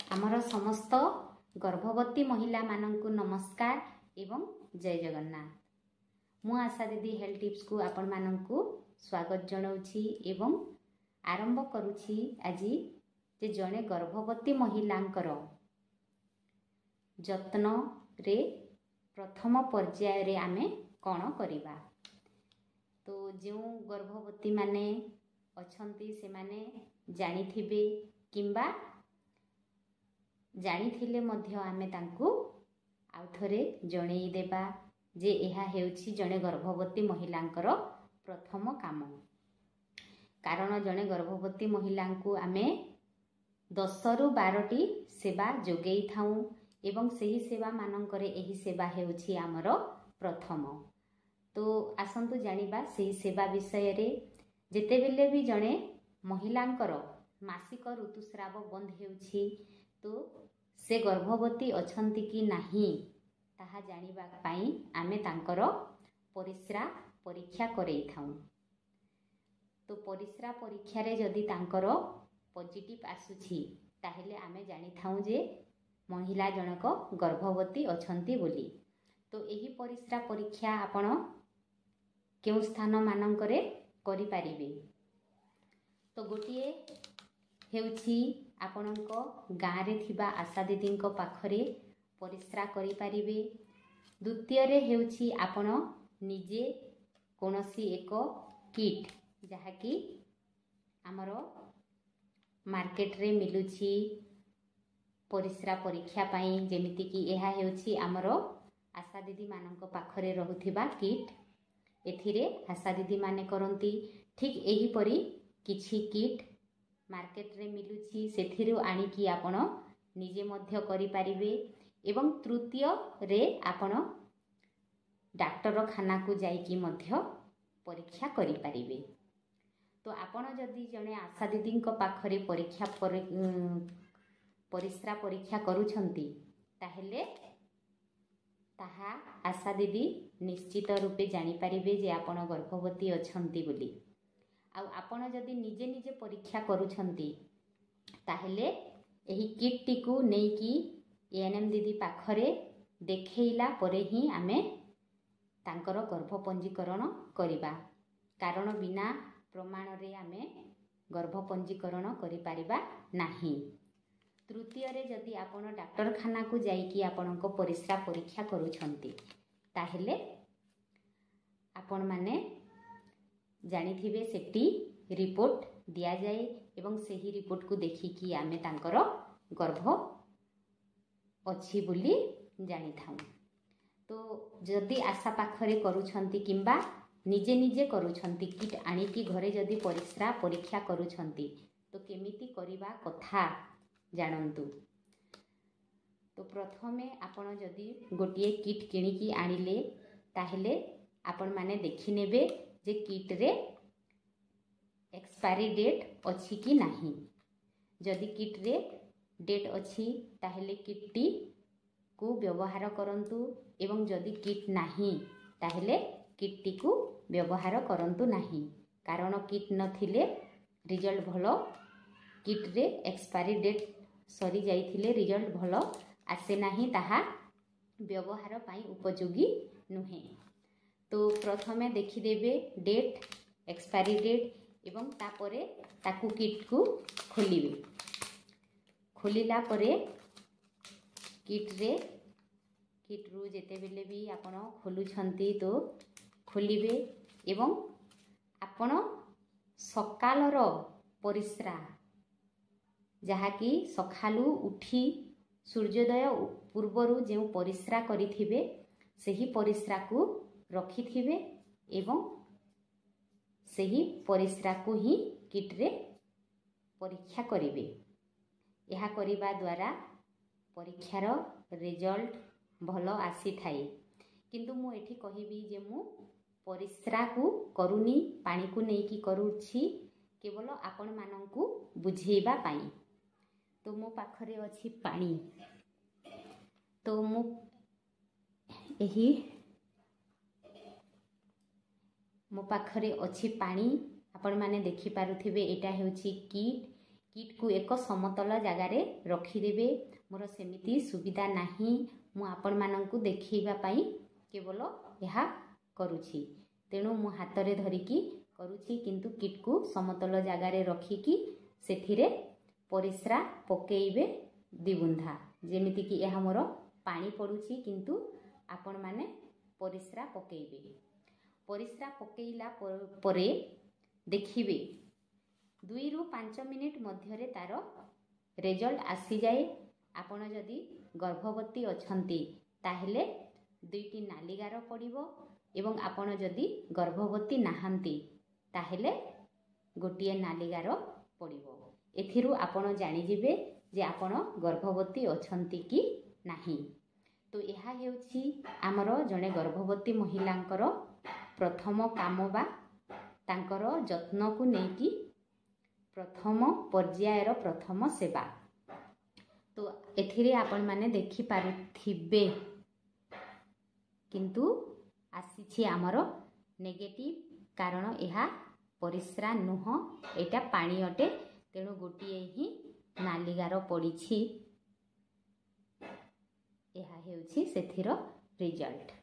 आमर समस्त गर्भवती महिला मानंकु नमस्कार एवं जय जगन्नाथ। मु आशा दीदी हेल्थ टिप्स को आपण मानंकु स्वागत जनाउछि एवं आरंभ करूछि आजि जे जणे गर्भवती महिलांकर जत्न रे प्रथम पर्याय रे आमे कोन करिबा। तो जो गर्भवती माने अछंती से माने जानिथिबे किंबा जानिथिले मध्य आमे तांकु आउ थरे जणेई देबा जे एहा हेउछि जणे गर्भवती महिलांकर प्रथम काम। कारण जणे गर्भवती महिलांकु आमे 10 रु 12 सेवा जोगेई थाउ एवं सही सेवा मानंकरे एही सेवा हेउछि आमर प्रथम। तो आसंतु जानिबा सही सेवा विषय रे। जेतेबेले भी जणे महिलांकर मासिक ऋतुस्राव बंद हेउछि तो से गर्भवती अछंती कि नाही ताहा जानिबा पाई आमे तांकर परिस्रा परीक्षा करई थाउ। तो परिस्रा परीक्षा रे जदि तांकर पॉजिटिव आसुछि ताहेले आमे जानि थाउ जे महिला जनक गर्भवती अछंती बोली। तो एही परिस्रा परीक्षा आपण केउ स्थान मानंकरे करि पारिबे। तो गोटिए हेउछि आपणक गाँ रे थिबा आशा दीदींक पाखरे परिस्रा करि पारिबे। द्वितीय रे हेउछि आपण निजे कोनोसी एक किट जहा कि हमर मार्केट रे मिलुछि परिस्रा परीक्षा पाई। जेमिति कि एहा हेउछि हमर आशा दीदी मानंक पाखरे रहुथिबा किट। एथिरे आशा दीदी माने करंती ठीक एही परी किछि किट मार्केट रे मिलुछि सेथिरु आनी कि आपण निजे मध्य करि पारिबे। एवं तृतीय रे आपण डाक्टर खाना को जाई कि मध्य परीक्षा करि पारिबे। तो आपण जदि जणे आशा दीदींक पाखरे परिस्रा परीक्षा करूछंती ताहेले ताहा आशा दीदी निश्चित रूपे जानि पारिबे जे आपण गर्भवती अछंती बोली। आ आपण जदि निजे निजे परीक्षा करूछंती ताहेले एही किट टी को नै कि एएनएम दीदी पाखरे देखैला परे ही आमे तांकर गर्भ पंजीकरण करिबा। कारण बिना प्रमाण रे आमे गर्भ पंजीकरण करि पारिबा नाही। तृतीय रे जदि आपण डाक्टर खाना को जाई कि आपणक परिस्रा परीक्षा करूछंती ताहेले आपण माने जानिथिबे सेटी रिपोर्ट दिया जाए एवं सेही रिपोर्ट को देखि कि आमे तांकर गर्भ अछि बोली जानि थाउ। तो जदि आशा पाखरे करूछंती किंबा निजे निजे करूछंती किट आनी कि घरे जदि परिस्रा परीक्षा करूछंती तो केमिति करिबा कथा जानंतु। तो प्रथमे आपण जदि गोटिए किट किनिकी आनिले ताहेले आपण माने देखि नेबे जे किट रे एक्सपायरी डेट अछि कि नाही। जदि किट रे डेट अछि ताहेले किट टी को व्यवहार करंतु एवं जदि किट नाही ताहेले किट टी को व्यवहार करंतु नाही। कारण किट नथिले रिजल्ट भलो किट रे एक्सपायरी डेट सरी जाइथिले रिजल्ट भलो आसे नाही ताहा व्यवहार पाई उपयोगी नुहे। तो प्रथमे देखि देबे डेट एक्सपायरी डेट एवं तापरे ताकू किट को खोलिबे। खोलिला परे किट रु जेते बेले भी आपण खोलुछंती तो खोलिबे एवं आपण सकालर परिस्रा जहा कि सखालु उठी सूर्योदय पूर्वरु जे परिस्रा करिथिबे सेही परिस्रा को रखिथिबे एवं सेही परिस्रा को ही किट रे परीक्षा करिबे। यहा करिबा द्वारा परीक्षार रिजल्ट भलो आसी थाए। किंतु मु एठी कहिबी जे मु परिस्रा को करूनी पानी को नै कि करूछि केवल आपण मानंकु बुझेइबा पाई। तो मो पाखरे अछि पानी। तो मु एही मो पाखरे अछि पानी। आपण माने देखि पारुथिबे एटा हेउछि किट किट को एक समतल जगार रखिदेवे। मोर सेमिति सुविधा नहीं, मु आपण मानंकु देखैबा पई केवल यह करूछि। तेणु मु हाथ रे धरिकी करूछि, किंतु किट को समतल जगार रखिकी सेथिरे परिस्रा पकेइबे दिबुंधा। जेमिति कि यह मोर पानी पड़ुछि, किंतु आपण माने परिस्रा पकेइबे। परिस्रा पकेइला परे देखिबे 2 ରୁ 5 मिनिट मध्यरे तार रिजल्ट आसी जाए। आपण जदि गर्भवती अछंती ताहेले 2टी नाली गार पड़िबो, एवं आपण जदि गर्भवती नाहंती ताहेले गोटिए नाली गार पड़िबो। एथिरु आपण जानि जिवे जे आपण गर्भवती अछंती कि नाही। तो यह हेउछि आमर जणे गर्भवती महिलांकर प्रथम काम बा तांकर जत्न को नेकी प्रथम पर्यायर प्रथम सेवा। तो एथिरे आपण माने देखि पारुथिबे, किंतु आसीछि आमर नेगेटिव, कारण यह परिस्रा नुह, एटा पानी अटे। तेणु गोटिए ही नालिगार पड़िछि। यह हेउछि सेथिर रिजल्ट।